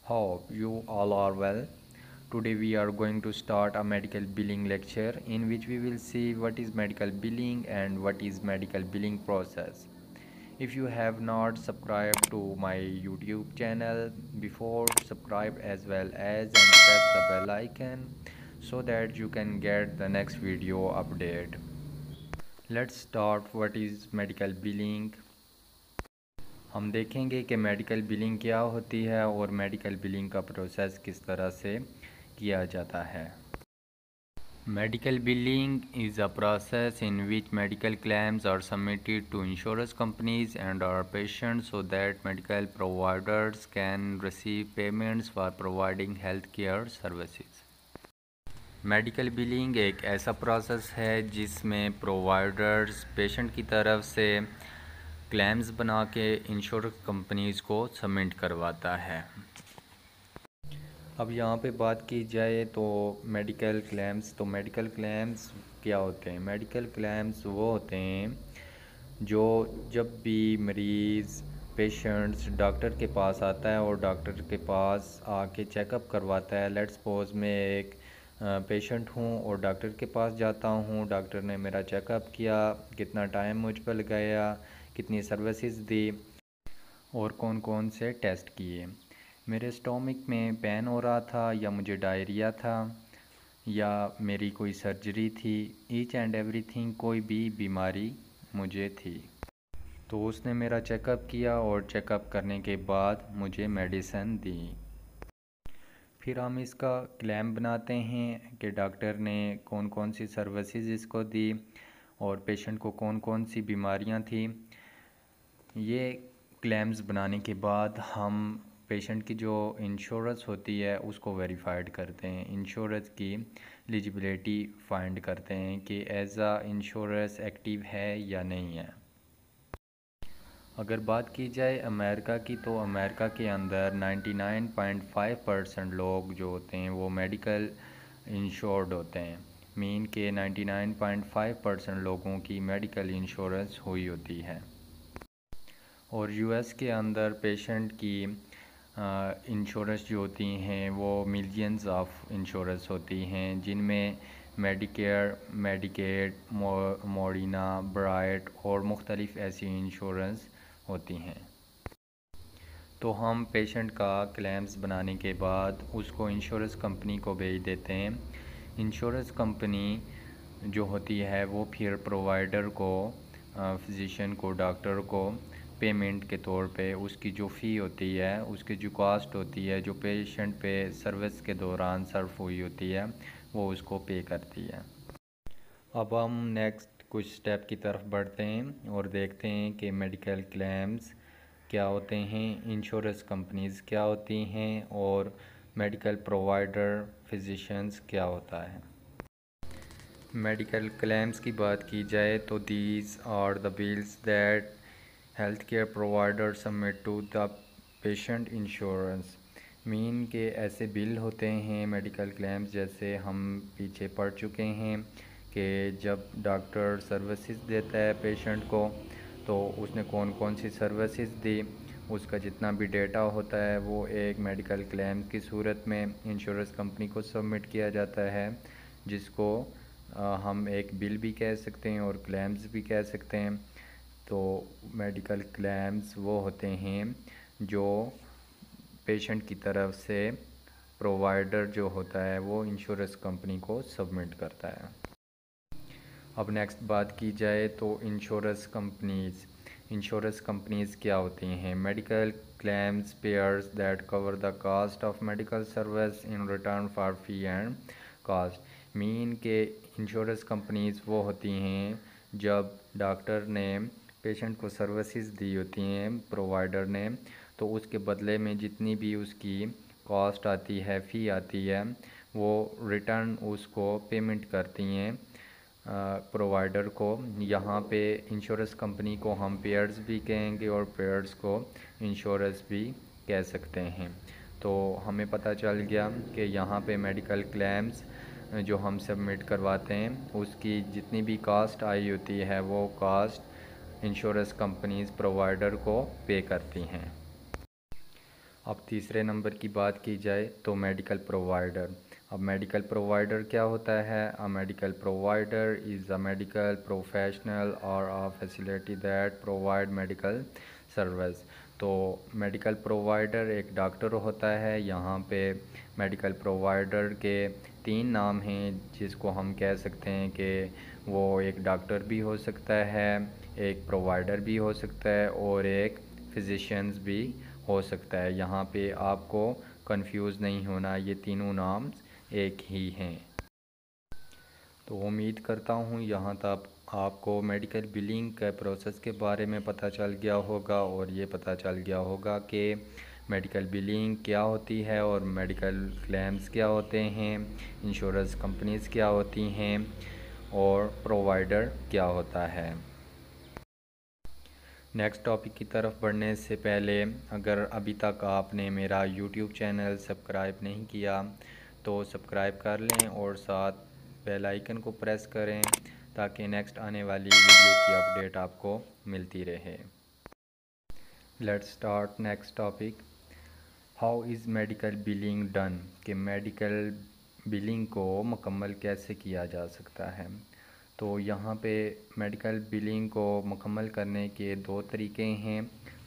Hope you all are well. Today we are going to start a medical billing lecture in which we will see what is medical billing and what is medical billing process. If you have not subscribed to my YouTube channel before, subscribe as well as and press the bell icon so that you can get the next video update. Let's start what is medical billing. ہم دیکھیں گے کہ medical billing کیا ہوتی ہے اور medical billing کا process کس طرح سے کیا جاتا ہے۔ Medical billing is a process in which medical claims are submitted to insurance companies and our patients so that medical providers can receive payments for providing health care services۔ Medical billing ایک ایسا process ہے جس میں providers patient کی طرف سے claims بنا کے انشورنس کمپنیز کو سبمٹ کرواتا ہے۔ اب یہاں پہ بات کی جائے تو میڈیکل کلیمز کیا ہوتے ہیں؟ میڈیکل کلیمز وہ ہوتے ہیں جو جب بھی مریض پیشنٹس ڈاکٹر کے پاس آتا ہے اور ڈاکٹر کے پاس آ کے چیک اپ کرواتا ہے۔ لیٹس سپوز میں ایک پیشنٹ ہوں اور ڈاکٹر کے پاس جاتا ہوں، ڈاکٹر نے میرا چیک اپ کیا، کتنا ٹائم مجھ پر لگایا، کتنی سروسز دی اور کون کون سے ٹیسٹ کیے، میرے اسٹومک میں پین ہو رہا تھا یا مجھے ڈائریا تھا یا میری کوئی سرجری تھی، ایچ اینڈ ایوری تھنگ، کوئی بھی بیماری مجھے تھی تو اس نے میرا چیک اپ کیا اور چیک اپ کرنے کے بعد مجھے میڈیسن دی۔ پھر ہم اس کا کلیم بناتے ہیں کہ ڈاکٹر نے کون کون سی سروسز اس کو دی اور پیشنٹ کو کون کون سی بیماریاں تھیں۔ یہ کلیمز بنانے کے بعد ہم پیشنٹ کی جو انشورنس ہوتی ہے اس کو ویریفائڈ کرتے ہیں، انشورنس کی ایلیجبلٹی فائنڈ کرتے ہیں کہ ایز انشورنس ایکٹیو ہے یا نہیں ہے۔ اگر بات کی جائے امریکہ کی تو امریکہ کے اندر 99.5% لوگ جو ہوتے ہیں وہ میڈیکل انشورڈ ہوتے ہیں، مین کہ 99.5% لوگوں کی میڈیکل انشورنس ہوئی ہوتی ہے۔ اور یو ایس کے اندر پیشنٹ کی انشورنس جو ہوتی ہیں وہ ملینز آف انشورنس ہوتی ہیں، جن میں میڈیکیئر، میڈیکیڈ، موڈینا، برائٹ اور مختلف ایسی انشورنس ہوتی ہیں۔ تو ہم پیشنٹ کا کلیمز بنانے کے بعد اس کو انشورنس کمپنی کو بھیج دیتے ہیں۔ انشورنس کمپنی جو ہوتی ہے وہ پھر پرووائڈر کو، فزیشین کو، ڈاکٹر کو پیمنٹ کے طور پہ اس کی جو فی ہوتی ہے، اس کی جو کاسٹ ہوتی ہے، جو پیشنٹ پہ سروس کے دوران صرف ہوئی ہوتی ہے، وہ اس کو پے کرتی ہے۔ اب ہم نیکسٹ کچھ سٹیپ کی طرف بڑھتے ہیں اور دیکھتے ہیں کہ میڈیکل کلیمز کیا ہوتے ہیں، انشورنس کمپنیز کیا ہوتی ہیں اور میڈیکل پرووائڈر فزیشینز کیا ہوتا ہے۔ میڈیکل کلیمز کی بات کی جائے تو these are the bills that health care provider submit to the patient insurance, مین کہ ایسے بل ہوتے ہیں میڈیکل کلیمز جیسے ہم پیچھے پڑھ چکے ہیں کہ جب ڈاکٹر سروسز دیتا ہے پیشنٹ کو تو اس نے کون کون سی سروسز دی، اس کا جتنا بھی ڈیٹا ہوتا ہے وہ ایک میڈیکل کلیم کی صورت میں انشورنس کمپنی کو سبمٹ کیا جاتا ہے، جس کو ہم ایک بل بھی کہہ سکتے ہیں اور کلیمز بھی کہہ سکتے ہیں۔ تو میڈیکل کلیمز وہ ہوتے ہیں جو پیشنٹ کی طرف سے پرووائڈر جو ہوتا ہے وہ انشورنس کمپنی کو سبمٹ کرتا ہے۔ اب نیکسٹ بات کی جائے تو انشورنس کمپنیز کیا ہوتی ہیں؟ Medical claims payers that cover the cost of medical service in return for fee and cost, mean کہ انشورنس کمپنیز وہ ہوتی ہیں جب ڈاکٹر نے پیشنٹ کو سروسز دی ہوتی ہیں پرووائڈر نے، تو اس کے بدلے میں جتنی بھی اس کی کاسٹ آتی ہے، فی آتی ہے، وہ ریٹرن اس کو پیمنٹ کرتی ہیں پرووائڈر کو۔ یہاں پہ انشورنس کمپنی کو ہم پیئرز بھی کہیں گے اور پیئرز کو انشورنس بھی کہہ سکتے ہیں۔ تو ہمیں پتہ چل گیا کہ یہاں پہ میڈیکل کلیمز جو ہم سبمٹ کرواتے ہیں اس کی جتنی بھی کاسٹ آئی ہوتی ہے وہ کاسٹ انشورنس کمپنیز پرووائڈر کو پے کرتی ہیں۔ اب تیسرے نمبر کی بات کی جائے تو میڈیکل پرووائڈر. اب میڈیکل پرووائڈر کیا ہوتا ہے؟ A medical provider is a medical professional or a facility that provide medical service. تو میڈیکل پرووائڈر ایک ڈاکٹر ہوتا ہے. یہاں پہ میڈیکل پرووائڈر کے 3 نام ہیں جس کو ہم کہہ سکتے ہیں کہ وہ ایک ڈاکٹر بھی ہو سکتا ہے, ایک پرووائڈر بھی ہو سکتا ہے اور ایک فزیشینز بھی ہو سکتا ہے. یہاں پہ آپ کو کنفیوز نہیں ہونا, یہ تینوں نام ایک ہی ہیں. تو امید کرتا ہوں یہاں تک آپ کو میڈیکل بلنگ کے پروسیس کے بارے میں پتہ چل گیا ہوگا اور یہ پتہ چل گیا ہوگا کہ میڈیکل بلنگ کیا ہوتی ہے اور میڈیکل کلیمز کیا ہوتے ہیں, انشورنس کمپنیز کیا ہوتی ہیں اور پرووائڈر کیا ہوتا ہے. نیکسٹ ٹاپک کی طرف بڑھنے سے پہلے اگر ابھی تک آپ نے میرا یوٹیوب چینل سبسکرائب نہیں کیا تو سبسکرائب کر لیں اور ساتھ بیل آئیکن کو پریس کریں تاکہ نیکسٹ آنے والی ویڈیو کی اپڈیٹ آپ کو ملتی رہے. Let's start next topic. How is medical billing done, کہ میڈیکل بلنگ کو مکمل کیسے کیا جا سکتا ہے. تو یہاں پہ میڈیکل بلنگ کو مکمل کرنے کے 2 طریقے ہیں,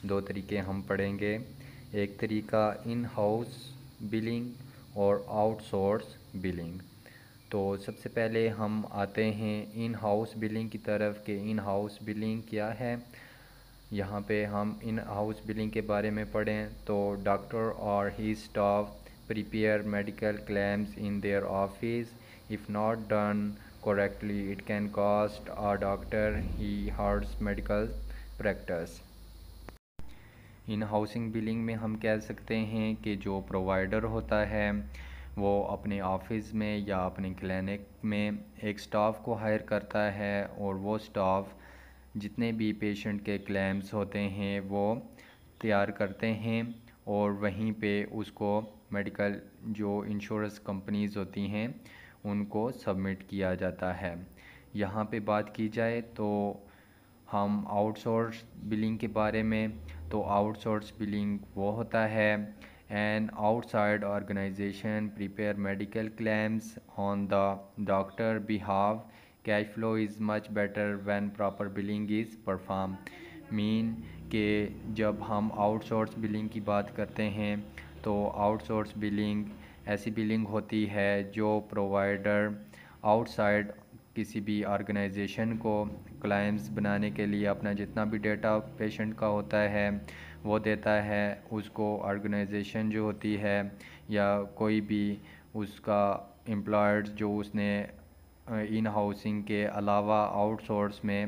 2 طریقے ہم پڑھیں گے. ایک طریقہ ان ہاؤس بلنگ اور آؤٹ سورس بلنگ. تو سب سے پہلے ہم آتے ہیں ان ہاؤس بلنگ کی طرف کہ ان ہاؤس بلنگ کیا ہے. یہاں پہ ہم ان ہاؤس بلنگ کے بارے میں پڑھیں تو ڈاکٹر اور ہی staff prepare medical claims in their office. If not done correctly, it can cost a doctor his medical practice. In housing billing میں ہم کہہ سکتے ہیں کہ جو پرووائڈر ہوتا ہے وہ اپنے آفس میں یا اپنے کلینک میں ایک سٹاف کو ہائر کرتا ہے اور وہ سٹاف جتنے بھی پیشنٹ کے کلیمز ہوتے ہیں وہ تیار کرتے ہیں اور وہیں پہ اس کو میڈیکل جو انشورنس کمپنیز ہوتی ہیں ان کو سبمٹ کیا جاتا ہے. یہاں پہ بات کی جائے تو ہم آؤٹ سورس بلنگ کے بارے میں, تو آؤٹ سورس بلنگ وہ ہوتا ہے an outside organization prepare medical claims on the doctor behalf. Cash flow is much better when proper billing is performed. مین کہ جب ہم آؤٹ سورس بلنگ کی بات کرتے ہیں تو آؤٹ سورس بلنگ ایسی بلنگ ہوتی ہے جو پرووائڈر آؤٹ سائڈ کسی بھی آرگنائزیشن کو کلائمز بنانے کے لیے اپنا جتنا بھی ڈیٹا پیشنٹ کا ہوتا ہے وہ دیتا ہے. اس کو آرگنائزیشن جو ہوتی ہے یا کوئی بھی اس کا امپلائڈ جو اس نے ان ہاؤسنگ کے علاوہ آؤٹ سورس میں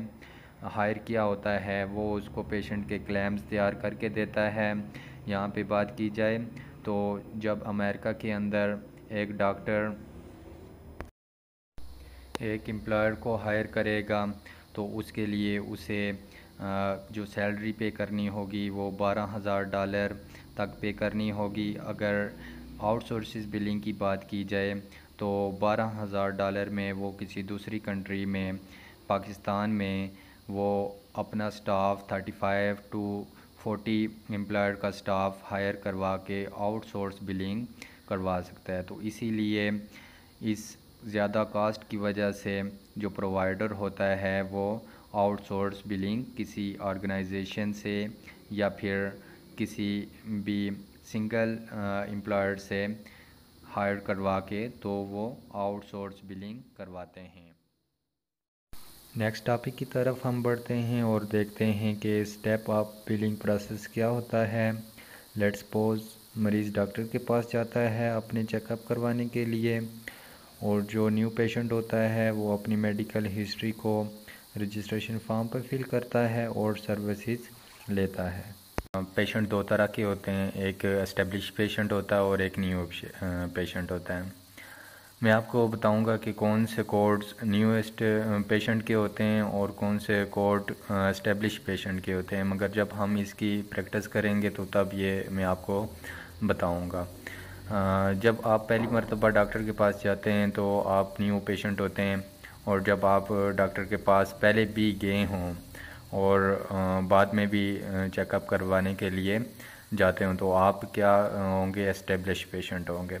ہائر کیا ہوتا ہے وہ اس کو پیشنٹ کے کلیمز تیار کر کے دیتا ہے. یہاں پہ بات کی جائے تو جب امریکہ کے اندر ایک ڈاکٹر ایک امپلائر کو ہائر کرے گا تو اس کے لیے اسے جو سیلری پے کرنی ہوگی وہ $12,000 تک پے کرنی ہوگی. اگر آؤٹ سورسز بلنگ کی بات کی جائے تو $12,000 میں وہ کسی دوسری کنٹری میں پاکستان میں وہ اپنا سٹاف 35 to 40 امپلائر کا سٹاف ہائر کروا کے آؤٹ سورس بلنگ کروا سکتا ہے. تو اسی لیے اس زیادہ کاسٹ کی وجہ سے جو پرووائڈر ہوتا ہے وہ آؤٹ سورس بلنگ کسی آرگنائزیشن سے یا پھر کسی بھی سنگل امپلائر سے ہائر کروا کے تو وہ آؤٹ سورس بلنگ کرواتے ہیں. نیکسٹ ٹاپک کی طرف ہم بڑھتے ہیں اور دیکھتے ہیں کہ اسٹیپ آف بلنگ پروسیس کیا ہوتا ہے. لیٹس سپوز مریض ڈاکٹر کے پاس جاتا ہے اپنے چیک اپ کروانے کے لیے اور جو نیو پیشنٹ ہوتا ہے وہ اپنی میڈیکل ہسٹری کو رجسٹریشن فارم پر فل کرتا ہے اور سروسز لیتا ہے. پیشنٹ 2 طرح کے ہوتے ہیں, ایک اسٹیبلش پیشنٹ ہوتا ہے اور ایک نیو پیشنٹ ہوتا ہے. میں آپ کو بتاؤں گا کہ کون سے کوڈز نیوسٹ پیشنٹ کے ہوتے ہیں اور کون سے کوڈ اسٹیبلش پیشنٹ کے ہوتے ہیں, مگر جب ہم اس کی پریکٹس کریں گے تو تب یہ میں آپ کو بتاؤں گا. جب آپ پہلی مرتبہ ڈاکٹر کے پاس جاتے ہیں تو آپ نیو پیشنٹ ہوتے ہیں, اور جب آپ ڈاکٹر کے پاس پہلے بھی گئے ہوں اور بعد میں بھی چیک اپ کروانے کے لیے جاتے ہوں تو آپ کیا ہوں گے؟ اسٹیبلش پیشنٹ ہوں گے۔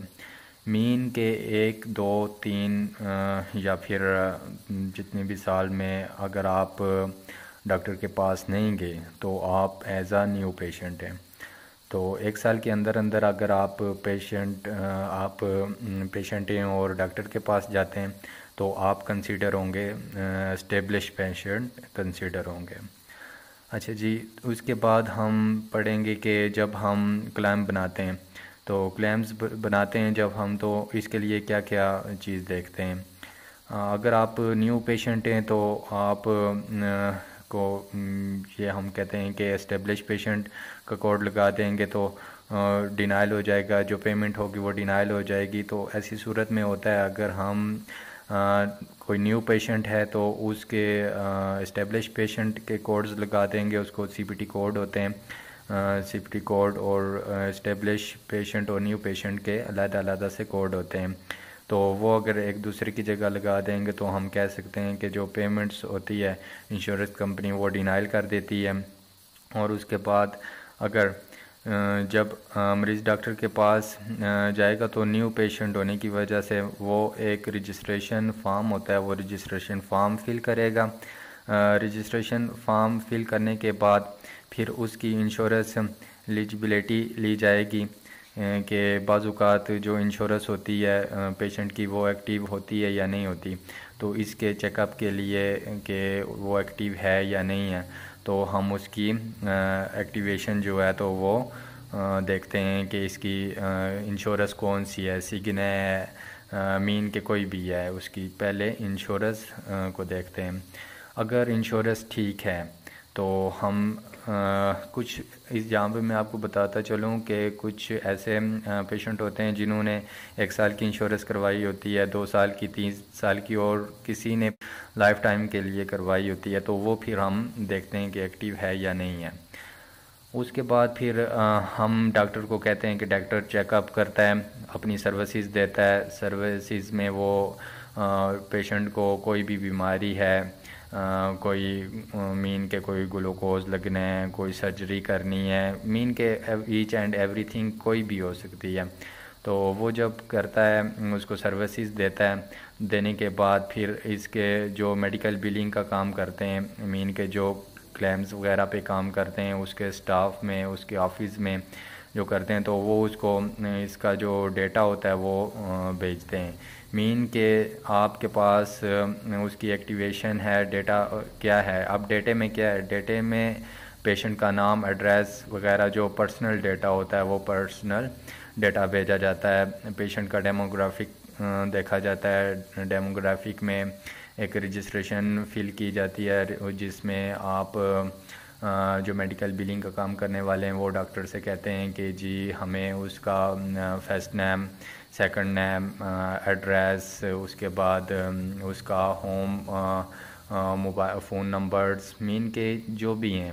مین کے 1 2 3 یا پھر جتنے بھی سال میں اگر آپ ڈاکٹر کے پاس نہیں گئے تو آپ ایز اے نیو پیشنٹ ہیں۔ تو 1 سال کے اندر اندر اگر آپ پیشنٹ ہیں اور ڈاکٹر کے پاس جاتے ہیں تو آپ کنسیڈر ہوں گے، اسٹیبلش پیشنٹ کنسیڈر ہوں گے۔ اچھا جی، اس کے بعد ہم پڑھیں گے کہ جب ہم کلیم بناتے ہیں تو کلیمز بناتے ہیں جب ہم، تو اس کے لیے کیا کیا چیز دیکھتے ہیں۔ اگر آپ نیو پیشنٹ ہیں تو آپ کو یہ ہم کہتے ہیں کہ اسٹیبلش پیشنٹ کا کوڈ لگا دیں گے تو ڈینائل ہو جائے گا، جو پیمنٹ ہوگی وہ ڈینائل ہو جائے گی۔ تو ایسی صورت میں ہوتا ہے اگر ہم کوئی نیو پیشنٹ ہے تو اس کے اسٹیبلش پیشنٹ کے کوڈز لگا دیں گے، اس کو سی پی ٹی کوڈ ہوتے ہیں، سی پی ٹی کوڈ، اور اسٹیبلش پیشنٹ اور نیو پیشنٹ کے علیحدہ علیحدہ سے کوڈ ہوتے ہیں۔ تو وہ اگر ایک دوسرے کی جگہ لگا دیں گے تو ہم کہہ سکتے ہیں کہ جو پیمنٹس ہوتی ہے انشورنس کمپنی وہ ڈینائل کر دیتی ہے۔ اور اس کے بعد اگر جب مریض ڈاکٹر کے پاس جائے گا تو نیو پیشنٹ ہونے کی وجہ سے وہ ایک رجسٹریشن فارم ہوتا ہے، وہ رجسٹریشن فارم فل کرے گا۔ رجسٹریشن فارم فل کرنے کے بعد پھر اس کی انشورنس ایلیجبلٹی لی جائے گی کہ بعض اوقات جو انشورنس ہوتی ہے پیشنٹ کی وہ ایکٹیو ہوتی ہے یا نہیں ہوتی، تو اس کے چیک اپ کے لیے کہ وہ ایکٹیو ہے یا نہیں ہے تو ہم اس کی ایکٹیویشن جو ہے تو وہ دیکھتے ہیں کہ اس کی انشورنس کون سی ہے، سگنے ہے، مین کے کوئی بھی ہے، اس کی پہلے انشورنس کو دیکھتے ہیں۔ اگر انشورنس ٹھیک ہے تو ہم کچھ اس جہاں پہ میں آپ کو بتاتا چلوں کہ کچھ ایسے پیشنٹ ہوتے ہیں جنہوں نے 1 سال کی انشورنس کروائی ہوتی ہے، 2 سال کی، 3 سال کی، اور کسی نے لائف ٹائم کے لیے کروائی ہوتی ہے، تو وہ پھر ہم دیکھتے ہیں کہ ایکٹیو ہے یا نہیں ہے۔ اس کے بعد پھر ہم ڈاکٹر کو کہتے ہیں کہ ڈاکٹر چیک اپ کرتا ہے، اپنی سروسز دیتا ہے۔ سروسز میں وہ پیشنٹ کو کوئی بھی بیماری ہے، کوئی مین کے کوئی گلوکوز لگنا ہے، کوئی سرجری کرنی ہے، مین کے ایچ اینڈ ایوری تھنگ کوئی بھی ہو سکتی ہے، تو وہ جب کرتا ہے اس کو سروسز دیتا ہے۔ دینے کے بعد پھر اس کے جو میڈیکل بلنگ کا کام کرتے ہیں، مین کے جو کلیمز وغیرہ پہ کام کرتے ہیں، اس کے سٹاف میں، اس کے آفس میں جو کرتے ہیں، تو وہ اس کو اس کا جو ڈیٹا ہوتا ہے وہ بھیجتے ہیں۔ مین کہ آپ کے پاس اس کی ایکٹیویشن ہے، ڈیٹا کیا ہے۔ اب ڈیٹے میں کیا ہے؟ ڈیٹے میں پیشنٹ کا نام، ایڈریس وغیرہ جو پرسنل ڈیٹا ہوتا ہے وہ پرسنل ڈیٹا بھیجا جاتا ہے۔ پیشنٹ کا ڈیموگرافک دیکھا جاتا ہے۔ ڈیموگرافک میں ایک رجسٹریشن فل کی جاتی ہے جس میں آپ جو میڈیکل بلنگ کا کام کرنے والے ہیں وہ ڈاکٹر سے کہتے ہیں کہ جی ہمیں اس کا first name, second name, address, اس کے بعد اس کا ہوم موبائل فون نمبرز، مین کے جو بھی ہیں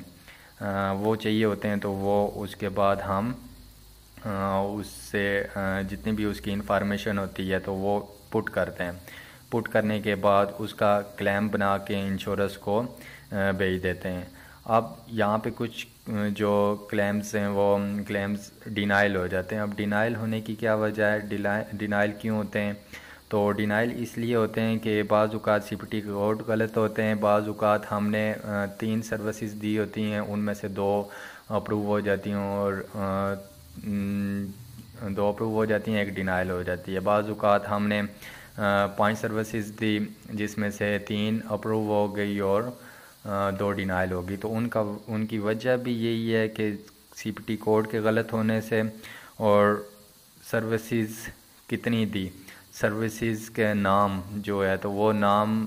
وہ چاہیے ہوتے ہیں، تو وہ اس کے بعد ہم اس سے جتنی بھی اس کی انفارمیشن ہوتی ہے تو وہ پٹ کرتے ہیں۔ پٹ کرنے کے بعد اس کا کلیم بنا کے انشورنس کو بھیج دیتے ہیں۔ اب یہاں پہ کچھ جو کلیمز ہیں وہ کلیمز ڈینائل ہو جاتے ہیں۔ اب ڈینائل ہونے کی کیا وجہ ہے؟ ڈینائل کیوں ہوتے ہیں؟ تو ڈینائل اس لیے ہوتے ہیں کہ بعض اوقات سی پی ٹی کوڈ غلط ہوتے ہیں، بعض اوقات ہم نے 3 سروسز دی ہوتی ہیں، ان میں سے 2 اپروو ہو جاتی ہیں اور 2 اپروو ہو جاتی ہیں، 1 ڈینائل ہو جاتی ہے۔ بعض اوقات ہم نے 5 سروسز دی جس میں سے 3 اپروو ہو گئی اور 2 ڈینائل ہوگی، تو ان کی وجہ بھی یہی ہے کہ سی پی ٹی کوڈ کے غلط ہونے سے، اور سروسز کتنی دی، سروسز کے نام جو ہے تو وہ نام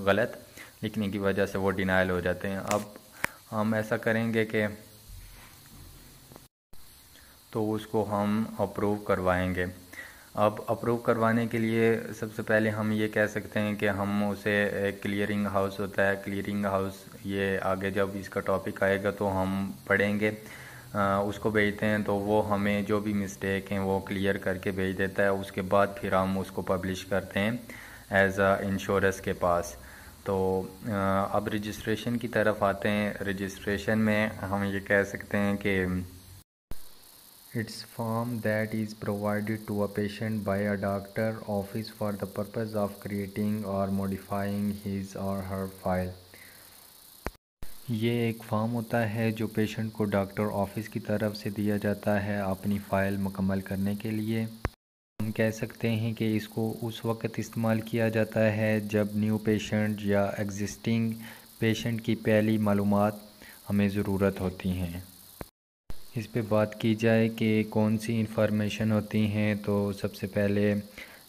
غلط لکھنے کی وجہ سے وہ ڈینائل ہو جاتے ہیں۔ اب ہم ایسا کریں گے کہ تو اس کو ہم اپروو کروائیں گے۔ اب اپروو کروانے کے لیے سب سے پہلے ہم یہ کہہ سکتے ہیں کہ ہم اسے ایک کلیئرنگ ہاؤس ہوتا ہے، کلیئرنگ ہاؤس، یہ آگے جب اس کا ٹاپک آئے گا تو ہم پڑھیں گے، اس کو بھیجتے ہیں تو وہ ہمیں جو بھی مسٹیک ہیں وہ کلیئر کر کے بھیج دیتا ہے۔ اس کے بعد پھر ہم اس کو پبلش کرتے ہیں ایز اے انشورنس کے پاس۔ تو اب رجسٹریشن کی طرف آتے ہیں۔ رجسٹریشن میں ہم یہ کہہ سکتے ہیں کہ It's form that is provided to a patient by a doctor office for the purpose of creating or modifying his or her file. یہ ایک فارم ہوتا ہے جو پیشنٹ کو ڈاکٹر آفس کی طرف سے دیا جاتا ہے اپنی فائل مکمل کرنے کے لیے. ہم کہہ سکتے ہیں کہ اس کو اس وقت استعمال کیا جاتا ہے جب نیو پیشنٹ یا ایگزسٹنگ پیشنٹ کی پہلی معلومات ہمیں ضرورت ہوتی ہیں. اس پہ بات کی جائے کہ کون سی انفارمیشن ہوتی ہیں تو سب سے پہلے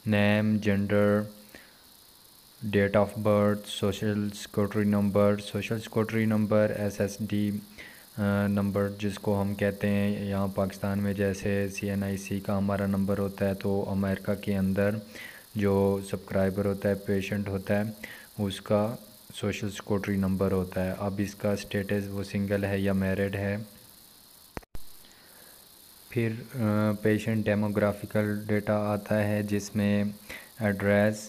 name, gender, date of birth, social security number S S D number جس کو ہم کہتے ہیں یہاں پاکستان میں جیسے CNIC کا ہمارا نمبر ہوتا ہے، تو امریکہ کے اندر جو سبسکرائبر ہوتا ہے، پیشنٹ ہوتا ہے، اس کا سوشل سیکورٹی نمبر ہوتا ہے. اب اس کا سٹیٹس وہ سنگل ہے یا میرڈ ہے. پھر پیشنٹ ڈیموگرافیکل ڈیٹا آتا ہے جس میں ایڈریس،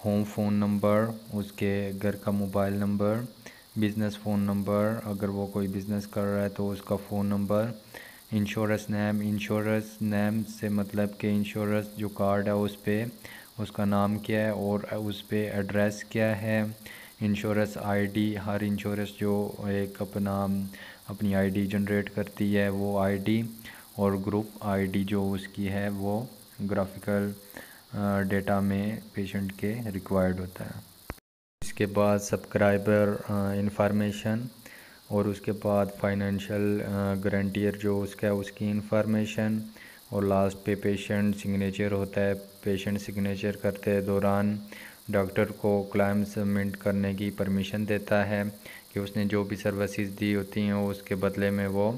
ہوم فون نمبر، اس کے گھر کا mobile number, business phone number اگر وہ کوئی بزنس کر رہا ہے تو اس کا فون نمبر، انشورنس نیم سے مطلب کہ انشورنس جو کارڈ ہے اس پہ اس کا نام کیا ہے اور اس پہ ایڈریس کیا ہے. انشورنس ID، ہر انشورنس جو ایک اپنی ID جنریٹ کرتی ہے وہ ID، اور گروپ ID جو اس کی ہے وہ گرافیکل ڈیٹا میں پیشنٹ کے ریکوائرڈ ہوتا ہے. اس کے بعد سبسکرائبر انفارمیشن، اور اس کے بعد فائنینشیل گارنٹیر جو اس کا ہے اس کی انفارمیشن، اور لاسٹ پہ پیشنٹ سگنیچر ہوتا ہے. پیشنٹ سگنیچر کرتے دوران ڈاکٹر کو کلیم سبمٹ کرنے کی پرمیشن دیتا ہے کہ اس نے جو بھی سروسز دی ہوتی ہیں اس کے بدلے میں وہ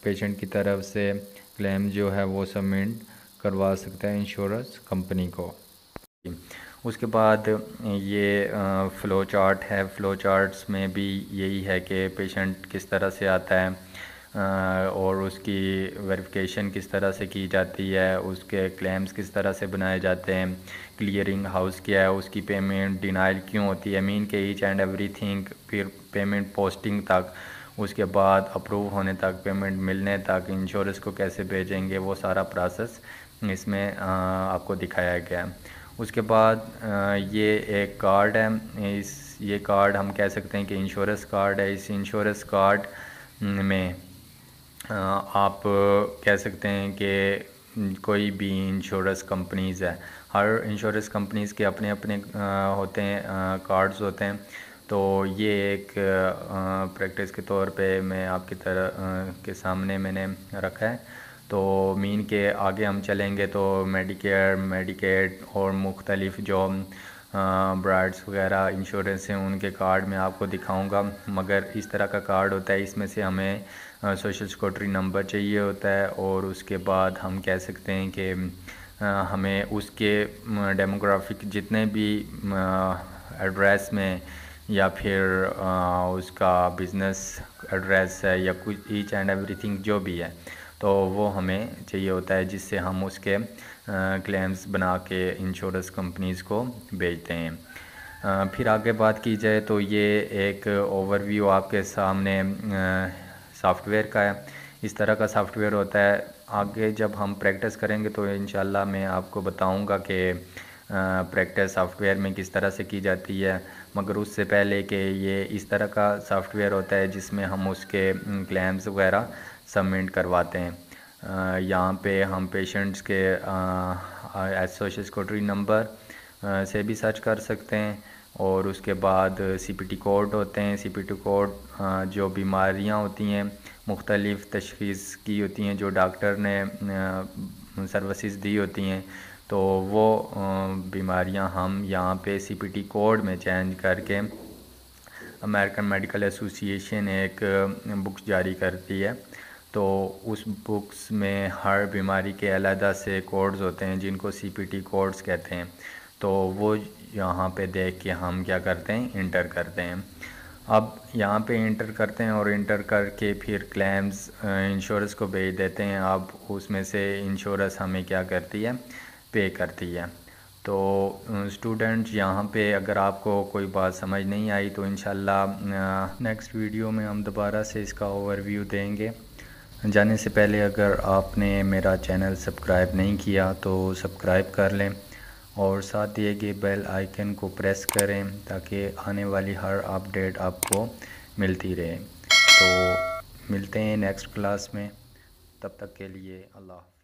پیشنٹ کی طرف سے کلیم جو ہے وہ سبمٹ کروا سکتا ہے انشورنس کمپنی کو. اس کے بعد یہ فلو چارٹ ہے. فلو چارٹس میں بھی یہی ہے کہ پیشنٹ کس طرح سے آتا ہے اور اس کی ویریفیکیشن کس طرح سے کی جاتی ہے، اس کے کلیمز کس طرح سے بنائے جاتے ہیں، کلیئرنگ ہاؤس کیا ہے، اس کی پیمنٹ ڈینائل کیوں ہوتی ہے، مین کے ایچ اینڈ ایوری تھنگ، پھر پیمنٹ پوسٹنگ تک، اس کے بعد اپروو ہونے تک، پیمنٹ ملنے تک، انشورنس کو کیسے بھیجیں گے، وہ سارا پروسیس اس میں آپ کو دکھایا گیا ہے. اس کے بعد یہ ایک کارڈ ہے. یہ کارڈ ہم کہہ سکتے ہیں کہ انشورنس کارڈ ہے. اس انشورنس کارڈ میں آپ کہہ سکتے ہیں کہ کوئی بھی انشورنس کمپنیز ہے، ہر انشورنس کمپنیز کے اپنے اپنے ہوتے ہیں کارڈز ہوتے ہیں. تو یہ ایک پریکٹس کے طور پہ میں آپ کی کے سامنے میں نے رکھا ہے. تو مین کے آگے ہم چلیں گے تو میڈیکیئر، میڈیکیڈ اور مختلف جو برائڈس وغیرہ انشورنس ہیں ان کے کارڈ میں آپ کو دکھاؤں گا. مگر اس طرح کا کارڈ ہوتا ہے، اس میں سے ہمیں سوشل سیکورٹی نمبر چاہیے ہوتا ہے، اور اس کے بعد ہم کہہ سکتے ہیں کہ ہمیں اس کے ڈیموگرافک جتنے بھی ایڈریس میں یا پھر اس کا بزنس ایڈریس ہے یا کچھ ایچ اینڈ ایوری تھنگ جو بھی ہے تو وہ ہمیں چاہیے ہوتا ہے، جس سے ہم اس کے کلیمز بنا کے انشورنس کمپنیز کو بھیجتے ہیں. پھر آگے بات کی جائے تو یہ ایک اوور ویو آپ کے سامنے سافٹ ویئر کا ہے. اس طرح کا سافٹ ویئر ہوتا ہے. آگے جب ہم پریکٹس کریں گے تو انشاءاللہ میں آپ کو بتاؤں گا کہ پریکٹس سافٹ ویئر میں کس طرح سے کی جاتی ہے. مگر اس سے پہلے کہ یہ اس طرح کا سافٹ ویئر ہوتا ہے جس میں ہم اس کے کلیمز وغیرہ سبمٹ کرواتے ہیں. یہاں پہ ہم پیشنٹس کے سوشل سیکورٹی نمبر سے بھی سرچ کر سکتے ہیں، اور اس کے بعد CPT کوڈ ہوتے ہیں. CPT کوڈ جو بیماریاں ہوتی ہیں مختلف تشخیص کی ہوتی ہیں جو ڈاکٹر نے سروسز دی ہوتی ہیں، تو وہ بیماریاں ہم یہاں پہ CPT کوڈ میں چینج کر کے امریکن میڈیکل ایسوسی ایشن ایک بکس جاری کرتی ہے. تو اس بکس میں ہر بیماری کے علیحدہ سے کوڈز ہوتے ہیں جن کو CPT کوڈز کہتے ہیں. تو وہ یہاں پہ دیکھ کے ہم کیا کرتے ہیں، انٹر کرتے ہیں. اب یہاں پہ انٹر کرتے ہیں اور انٹر کر کے پھر کلیمز انشورنس کو بھیج دیتے ہیں. اب اس میں سے انشورنس ہمیں کیا کرتی ہے، پے کرتی ہے. تو اسٹوڈنٹ یہاں پہ اگر آپ کو کوئی بات سمجھ نہیں آئی تو انشاءاللہ نیکسٹ ویڈیو میں ہم دوبارہ سے اس کا اوور ویو دیں گے. جانے سے پہلے اگر آپ نے میرا چینل سبسکرائب نہیں کیا تو سبسکرائب کر لیں، اور ساتھ یہ کہ بیل آئیکن کو پریس کریں تاکہ آنے والی ہر اپڈیٹ آپ کو ملتی رہے۔ تو ملتے ہیں نیکسٹ کلاس میں، تب تک کے لیے اللہ حافظ۔